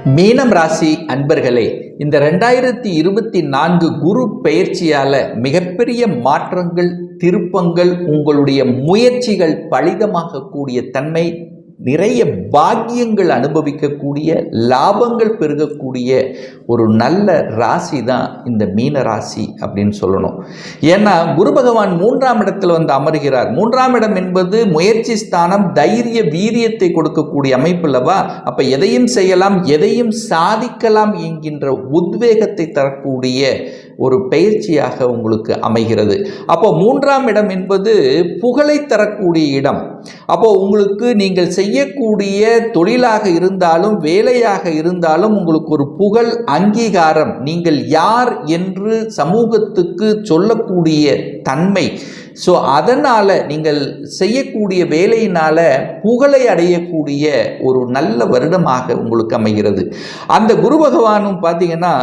மீனம் ராசி அன்பர்களே, இந்த 2024 குரு பெயர்ச்சியால மிகப்பெரிய மாற்றங்கள், திருப்பங்கள், உங்களுடைய முயற்சிகள் பலிதமாகக்கூடிய தன்மை, நிறைய பாக்கியங்கள் அனுபவிக்கக்கூடிய, லாபங்கள் பெருகக்கூடிய ஒரு நல்ல ராசி தான் இந்த மீன ராசி அப்படின்னு சொல்லணும். ஏன்னா குரு பகவான் 3ஆம் இடத்துல வந்து அமர்கிறார். 3ஆம் இடம் என்பது முயற்சி ஸ்தானம், தைரிய வீரியத்தை கொடுக்கக்கூடிய அமைப்பு அல்லவா. அப்ப எதையும் செய்யலாம், எதையும் சாதிக்கலாம் என்கின்ற உத்வேகத்தை தரக்கூடிய ஒரு பயிற்சியாக உங்களுக்கு அமைகிறது. அப்போ 3ஆம் இடம் என்பது புகழை தரக்கூடிய இடம். அப்போ உங்களுக்கு நீங்கள் செய்யக்கூடிய தொழிலாக இருந்தாலும், வேலையாக இருந்தாலும், உங்களுக்கு ஒரு புகழ், அங்கீகாரம், நீங்கள் யார் என்று சமூகத்துக்கு சொல்லக்கூடிய தன்மை. ஸோ அதனால் நீங்கள் செய்யக்கூடிய வேலையினால் புகழை அடையக்கூடிய ஒரு நல்ல வருடமாக உங்களுக்கு அமைகிறது. அந்த குரு பகவானும் பார்த்தீங்கன்னா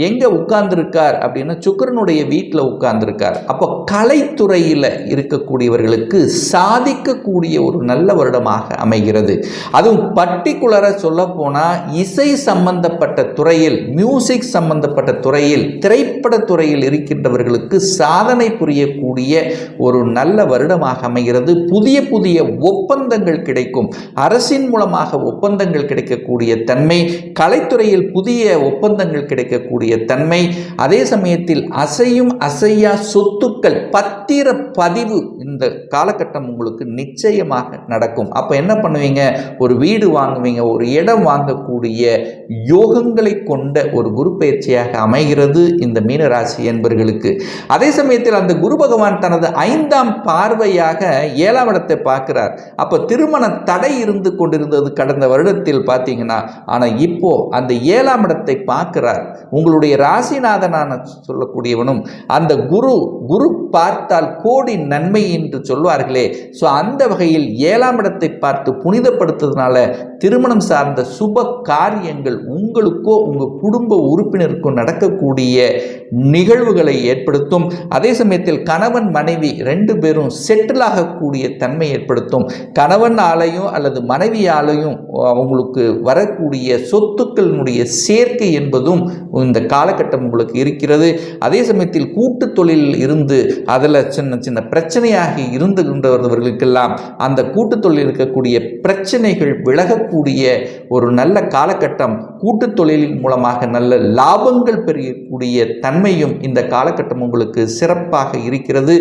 எங்கே உட்கார்ந்துருக்கார் அப்படின்னா சுக்கிரனுடைய வீட்டில் உட்கார்ந்துருக்கார். அப்போ கலைத்துறையில் இருக்கக்கூடியவர்களுக்கு சாதிக்கக்கூடிய ஒரு நல்ல வருடமாக அமைகிறது. அதுவும் பர்டிகுலராக சொல்ல போனால் இசை சம்பந்தப்பட்ட துறையில், மியூசிக் சம்பந்தப்பட்ட துறையில், திரைப்பட துறையில் இருக்கின்றவர்களுக்கு சாதனை புரியக்கூடிய ஒரு நல்ல வருடமாக அமைகிறது. புதிய புதிய ஒப்பந்தங்கள் கிடைக்கும். அரசின் மூலமாக ஒப்பந்தங்கள் கிடைக்கக்கூடிய தன்மை, கலைத்துறையில் புதிய ஒப்பந்தங்கள் கிடைக்கக்கூடிய தன்மை, அதே சமயத்தில் அசையும் அசையா சொத்துக்கள் பத்திர பதிவு இந்த காலகட்டம் உங்களுக்கு நிச்சயமாக நடக்கும். அப்ப என்ன பண்ணுவீங்க, ஒரு வீடு வாங்குவீங்க, ஒரு இடம் வாங்கக்கூடிய யோகங்களை கொண்ட ஒரு குரு பயிற்சியாக அமைகிறது இந்த மீனராசி என்பவர்களுக்கு. அதே சமயத்தில் அந்த குரு பகவான் தனது 5ஆம் பார்வையாக 7ஆம் இடத்தை பார்க்கிறார். அப்ப திருமண தடை இருந்து கொண்டிருந்தது கடந்த வருடத்தில் பார்த்தீங்கன்னா, ஆனா இப்போ அந்த 7ஆம் இடத்தை பார்க்கிறார். உங்களுடைய ராசிநாதனான சொல்லக்கூடியவனும் அந்த குரு பார்த்தால் கோடி நன்மை என்று சொல்வார்களே. ஸோ அந்த வகையில் 7ஆம் இடத்தை பார்த்து புனிதப்படுத்துறதுனால திருமணம் சார்ந்த சுப காரியங்கள் உங்களுக்கோ உங்கள் குடும்ப உறுப்பினருக்கோ நடக்கக்கூடிய நிகழ்வுகளை ஏற்படுத்தும். அதே சமயத்தில் கணவன் மனைவி 2 பேரும் செட்டில் ஆகக்கூடிய தன்மை ஏற்படுத்தும். கணவன் ஆலையும் அல்லது மனைவியாலையும் அவங்களுக்கு வரக்கூடிய சொத்துக்களினுடைய சேர்க்கை என்பதும் இந்த காலகட்டம் உங்களுக்கு இருக்கிறது. அதே சமயத்தில் கூட்டு தொழிலில் இருந்து அதில் சின்ன சின்ன பிரச்சனையாக இருந்துகின்றவர்களுக்கெல்லாம் அந்த கூட்டு தொழில் இருக்கக்கூடிய பிரச்சனைகள் விலகக்கூடிய ஒரு நல்ல காலகட்டம். கூட்டு தொழிலின் மூலமாக நல்ல லாபங்கள் பெறக்கூடிய தன்மையும் இந்த காலகட்டம் உங்களுக்கு சிறப்பாக இருக்கிறது.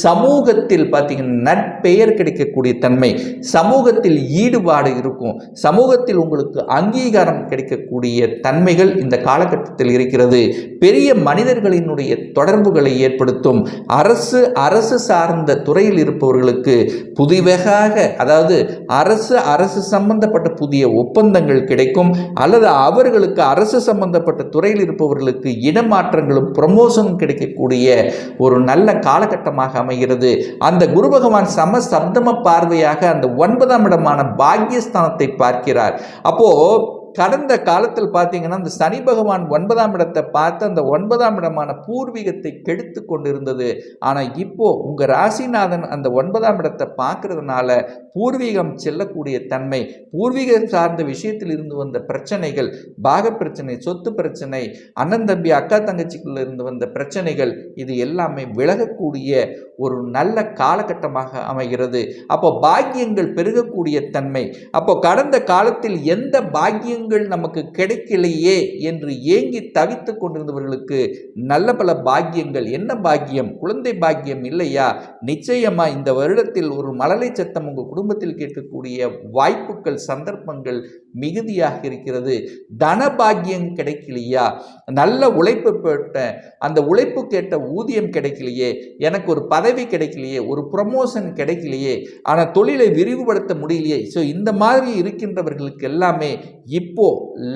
சமூகத்தில் பார்த்தீங்கன்னா நற்பெயர் கிடைக்கக்கூடிய தன்மை, சமூகத்தில் ஈடுபாடு இருக்கும், சமூகத்தில் உங்களுக்கு அங்கீகாரம் கிடைக்கக்கூடிய தன்மைகள் இந்த காலகட்டத்தில் இருக்கிறது. பெரிய மனிதர்களினுடைய தொடர்புகளை ஏற்படுத்தும். அரசு சார்ந்த துறையில் இருப்பவர்களுக்கு புதிவகாக, அதாவது அரசு சம்பந்தப்பட்ட புதிய ஒப்பந்தங்கள் கிடைக்கும். அல்லது அவர்களுக்கு அரசு சம்பந்தப்பட்ட துறையில் இருப்பவர்களுக்கு இடமாற்றங்களும் ப்ரமோஷனும் கிடைக்கக்கூடிய ஒரு நல்ல காலகட்டமாக அமைகிறது. அந்த குரு பகவான் சப்தம பார்வையாக அந்த 9ஆம் இடமான பாக்கியஸ்தானத்தை பார்க்கிறார். அப்போ கடந்த காலத்தில் பார்த்தீங்கன்னா அந்த சனி பகவான் 9ஆம் இடத்தை பார்த்து அந்த 9ஆம் இடமான பூர்வீகத்தை கெடுத்து கொண்டிருந்தது. ஆனால் இப்போ உங்கள் ராசிநாதன் அந்த 9ஆம் இடத்தை பார்க்கறதுனால பூர்வீகம் செல்லக்கூடிய தன்மை, பூர்வீகம் சார்ந்த விஷயத்தில் இருந்து வந்த பிரச்சனைகள், பாக பிரச்சனை, சொத்து பிரச்சனை, அண்ணன் தம்பி அக்கா தங்கச்சிக்குள்ள இருந்து வந்த பிரச்சனைகள், இது எல்லாமே விலகக்கூடிய ஒரு நல்ல காலகட்டமாக அமைகிறது. அப்போ பாக்கியங்கள் பெருகக்கூடிய தன்மை. அப்போ கடந்த காலத்தில் எந்த பாக்கியங்கள் நமக்கு கிடைக்கலையே என்று ஏங்கி தவித்து கொண்டிருந்தவர்களுக்கு நல்ல பல பாக்கியங்கள். என்ன பாக்கியம்? குழந்தை பாக்கியம் இல்லையா? நிச்சயமா இந்த வருடத்தில் ஒரு மழலை சத்தம் உங்கள் குடும்பத்தில் கேட்கக்கூடிய வாய்ப்புகள், சந்தர்ப்பங்கள் மிகுதியாக இருக்கிறது. தன பாக்கியம் கிடைக்கலையா? நல்ல உழைப்பு பெற்ற அந்த உழைப்பு கேட்ட ஊதியம் கிடைக்கலையே, எனக்கு ஒரு பதவி கிடைக்கலையே, ஒரு ப்ரமோஷன் கிடைக்கலையே, ஆனால் தொழிலை விரிவுபடுத்த முடியலையே. ஸோ இந்த மாதிரி இருக்கின்றவர்களுக்கு எல்லாமே இப்போ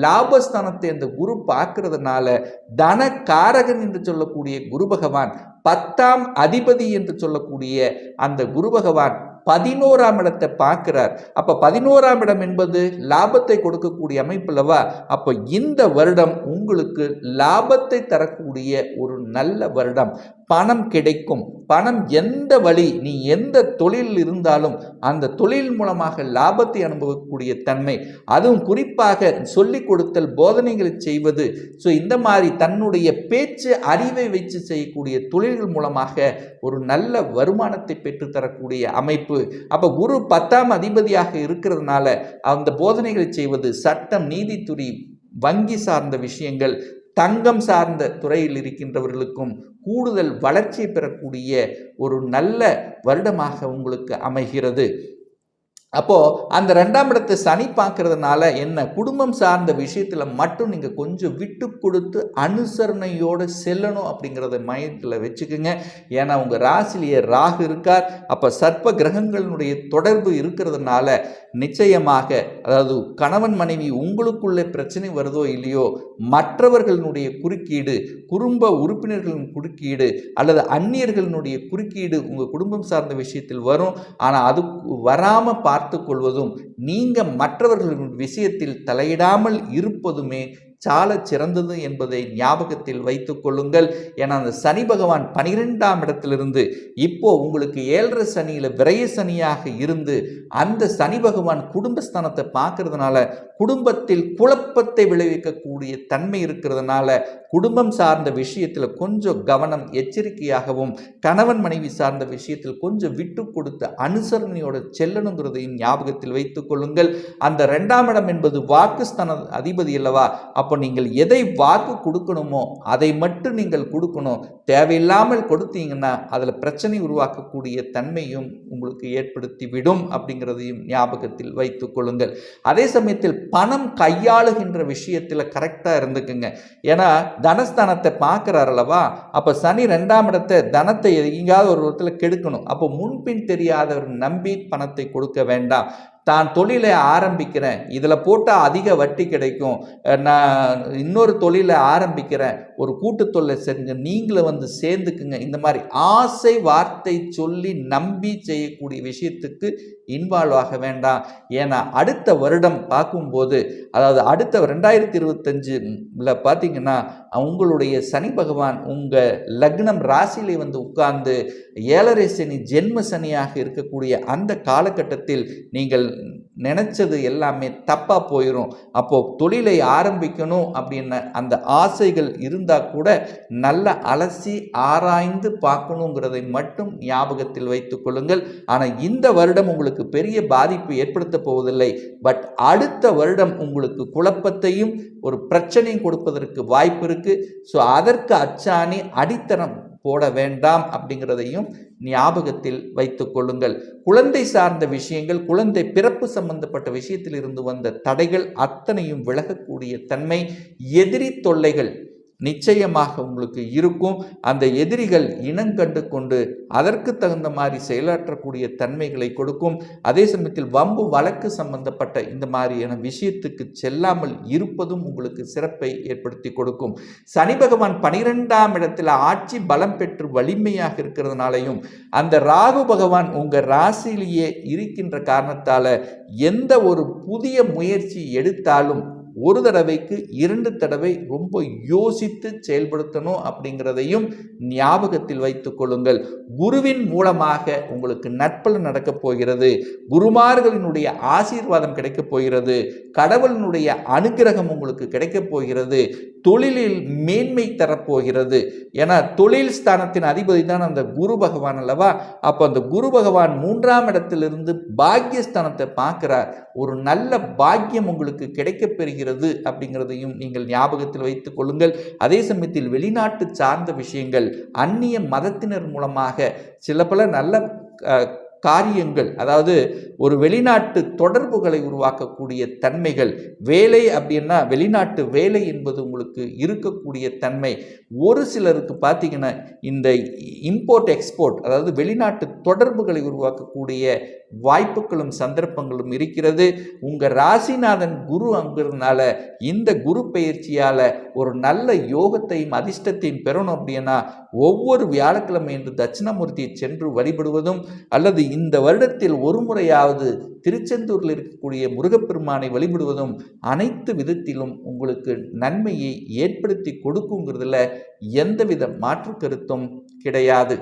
லாபஸ்தானத்தை அந்த குரு பார்க்கறதுனால தன காரகன் என்று சொல்லக்கூடிய குரு பகவான், 10ஆம் அதிபதி என்று சொல்லக்கூடிய அந்த குரு பகவான் 11ஆம் இடத்தை பார்க்கிறார். அப்ப 11ஆம் இடம் என்பது லாபத்தை கொடுக்கக்கூடிய அமைப்பு அல்லவா. அப்ப இந்த வருடம் உங்களுக்கு லாபத்தை தரக்கூடிய ஒரு நல்ல வருடம். பணம் கிடைக்கும், பணம் எந்த வழி, நீ எந்த தொழில் இருந்தாலும் அந்த தொழில் மூலமாக லாபத்தை அனுபவிக்கக்கூடிய தன்மை, அதுவும் குறிப்பாக சொல்லிக் கொடுத்தல், போதனைகளை செய்வது, இந்த மாதிரி தன்னுடைய பேச்சு அறிவை வச்சு செய்யக்கூடிய தொழில்கள் மூலமாக ஒரு நல்ல வருமானத்தை பெற்றுத்தரக்கூடிய அமைப்பு. அப்ப குரு 10ஆம் அதிபதியாக இருக்கிறதுனால அந்த போதனைகளை செய்வது, சட்டம், நீதித்துறை, வங்கி சார்ந்த விஷயங்கள், தங்கம் சார்ந்த துறையில் இருக்கின்றவர்களுக்கும் கூடுதல் வளர்ச்சி பெறக்கூடிய ஒரு நல்ல வருடமாக உங்களுக்கு அமைகிறது. அப்போ அந்த 2ஆம் இடத்தை சனி பார்க்கறதுனால என்ன, குடும்பம் சார்ந்த விஷயத்துல மட்டும் நீங்க கொஞ்சம் விட்டு கொடுத்து அனுசரணையோடு செல்லணும் அப்படிங்கிறத மைண்டில் வச்சுக்கோங்க. ஏன்னா உங்க ராசிலேயே ராகு இருக்கார். அப்ப சர்ப்ப கிரகங்களுடைய தொடர்பு இருக்கிறதுனால நிச்சயமாக, அதாவது கணவன் மனைவி உங்களுக்குள்ளே பிரச்சனை வருதோ இல்லையோ, மற்றவர்களுடைய குறுக்கீடு, குடும்ப உறுப்பினர்களின் குறுக்கீடு அல்லது அந்நியர்களுடைய குறுக்கீடு உங்க குடும்பம் சார்ந்த விஷயத்தில் வரும். ஆனா அது வராம பார்த்து கொள்வதும், நீங்க மற்றவர்களின் விஷயத்தில் தலையிடாமல் இருப்பதுமே சால சிறந்தது என்பதை ஞாபகத்தில் வைத்துக் கொள்ளுங்கள். ஏன்னா அந்த சனி பகவான் 12ஆம் இடத்திலிருந்து இப்போ உங்களுக்கு 7.5 சனியில விரய சனியாக இருந்து அந்த சனி பகவான் குடும்பஸ்தானத்தை பார்க்கறதுனால குடும்பத்தில் குழப்பத்தை விளைவிக்கக்கூடிய தன்மை இருக்கிறதுனால குடும்பம் சார்ந்த விஷயத்தில் கொஞ்சம் கவனம், எச்சரிக்கையாகவும், கணவன் மனைவி சார்ந்த விஷயத்தில் கொஞ்சம் விட்டு கொடுத்து அனுசரணையோடு செல்லணுங்கிறதையும் ஞாபகத்தில் வைத்துக் கொள்ளுங்கள். அந்த 2ஆம் இடம் என்பது வாக்குஸ்தான அதிபதி அல்லவா. அப்போ நீங்கள் எதை வாக்கு கொடுக்கணுமோ அதை மட்டும் நீங்கள் கொடுக்கணும். தேவையில்லாமல் கொடுத்தீங்கன்னா அதில் பிரச்சனை உருவாக்கக்கூடிய தன்மையும் உங்களுக்கு ஏற்படுத்தி விடும் அப்படிங்கிறதையும் ஞாபகத்தில் வைத்துக் கொள்ளுங்கள். அதே சமயத்தில் பணம் கையாளுகின்ற விஷயத்தில் கரெக்டாக இருந்துக்குங்க. ஏன்னா தனஸ்தானத்தை பார்க்கிறார் அல்லவா. அப்போ சனி 2ஆம் இடத்தை, தனத்தை எங்கேயாவது ஒரு இடத்துல கெடுக்கணும். அப்போ முன்பின் தெரியாதவர் நம்பி பணத்தை கொடுக்க வேண்டாம். தான் தொழிலை ஆரம்பிக்கிறேன், இதில் போட்டால் அதிக வட்டி கிடைக்கும், நான் இன்னொரு தொழிலை ஆரம்பிக்கிறேன், ஒரு கூட்டு தொழிலை செஞ்சு நீங்களும் வந்து சேர்ந்துக்குங்க, இந்த மாதிரி ஆசை வார்த்தை சொல்லி நம்பி செய்யக்கூடிய விஷயத்துக்கு இன்வால்வ் ஆக வேண்டாம். ஏன்னா அடுத்த வருடம் பார்க்கும்போது, அதாவது அடுத்த 2025 பார்த்தீங்கன்னா உங்களுடைய சனி பகவான் உங்கள் லக்னம் ராசியிலே வந்து உட்கார்ந்து 7.5 சனி ஜென்ம சனியாக இருக்கக்கூடிய அந்த காலகட்டத்தில் நீங்கள் நினைச்சது எல்லாமே தப்பா போயிடும். அப்போ தொழிலை ஆரம்பிக்கணும் அப்படின்னு அந்த ஆசைகள் இருந்தா கூட நல்ல அலசி ஆராய்ந்து பார்க்கணுங்கிறதை மட்டும் ஞாபகத்தில் வைத்துக் கொள்ளுங்கள். ஆனால் இந்த வருடம் உங்களுக்கு பெரிய பாதிப்பு ஏற்படுத்த போவதில்லை. பட் அடுத்த வருடம் உங்களுக்கு குழப்பத்தையும் ஒரு பிரச்சனையும் கொடுப்பதற்கு வாய்ப்பு இருக்கு. ஸோ அதற்கு அச்சாணி அடித்தளம் போட வேண்டாம் அப்படிங்கிறதையும் ஞாபகத்தில் வைத்துக் கொள்ளுங்கள். குழந்தை சார்ந்த விஷயங்கள், குழந்தை பிறப்பு சம்பந்தப்பட்ட விஷயத்தில் இருந்து வந்த தடைகள் அத்தனையும் விலகக்கூடிய தன்மை, எதிரி தொல்லைகள் நிச்சயமாக உங்களுக்கு இருக்கும். அந்த எதிரிகள் இனங்கண்டு கொண்டு அதற்கு தகுந்த மாதிரி செயலாற்றக்கூடிய தன்மைகளை கொடுக்கும். அதே சமயத்தில் வம்பு வழக்கு சம்பந்தப்பட்ட இந்த மாதிரியான விஷயத்துக்கு செல்லாமல் இருப்பதும் உங்களுக்கு சிறப்பை ஏற்படுத்தி கொடுக்கும். சனி பகவான் 12ஆம் இடத்துல ஆட்சி பலம் பெற்று வலிமையாக இருக்கிறதுனாலையும், அந்த ராகு பகவான் உங்க ராசியிலேயே இருக்கின்ற காரணத்தால எந்த ஒரு புதிய முயற்சி எடுத்தாலும் ஒரு தடவைக்கு 2 தடவை ரொம்ப யோசித்து செயல்படுத்தணும் அப்படிங்கிறதையும் ஞாபகத்தில் வைத்துக் கொள்ளுங்கள். குருவின் மூலமாக உங்களுக்கு நற்பலன் நடக்கப் போகிறது. குருமார்களினுடைய ஆசீர்வாதம் கிடைக்கப் போகிறது. கடவுளினுடைய அனுகிரகம் உங்களுக்கு கிடைக்கப் போகிறது. தொழிலில் மேன்மை தரப்போகிறது. ஏன்னா தொழில் ஸ்தானத்தின் அதிபதி தான் அந்த குரு பகவான் அல்லவா. அப்போ அந்த குரு பகவான் 3ஆம் இடத்திலிருந்து பாக்கியஸ்தானத்தை பார்க்கிறார். ஒரு நல்ல பாக்கியம் உங்களுக்கு கிடைக்கப் பெறுகிறது அப்படிங்கிறதையும் நீங்கள் ஞாபகத்தில் வைத்துக் கொள்ளுங்கள். அதே சமயத்தில் வெளிநாட்டு சார்ந்த விஷயங்கள், அந்நிய மதத்தினர் மூலமாக சில பல நல்ல காரியங்கள், அதாவது ஒரு வெளிநாட்டு தொடர்புகளை உருவாக்கக்கூடிய தன்மைகள், வேலை அப்படின்னா வெளிநாட்டு வேலை என்பது உங்களுக்கு இருக்கக்கூடிய தன்மை. ஒரு சிலருக்கு பார்த்தீங்கன்னா இந்த இம்போர்ட் எக்ஸ்போர்ட், அதாவது வெளிநாட்டு தொடர்புகளை உருவாக்கக்கூடிய வாய்ப்புகளும் சந்தர்ப்பங்களும் இருக்கிறது. உங்க ராசிநாதன் குரு அங்கிறதுனால இந்த குரு பயிற்சியால ஒரு நல்ல யோகத்தையும் அதிர்ஷ்டத்தையும் பெறணும் அப்படின்னா ஒவ்வொரு வியாழக்கிழமை என்று தட்சிணாமூர்த்தியை சென்று வழிபடுவதும், அல்லது இந்த வருடத்தில் ஒரு முறையாவது திருச்செந்தூரில் இருக்கக்கூடிய முருகப்பெருமானை வழிபடுவதும் அனைத்து விதத்திலும் உங்களுக்கு நன்மையை ஏற்படுத்தி கொடுக்குங்கிறதுல எந்தவித மாற்று கருத்தும் கிடையாது.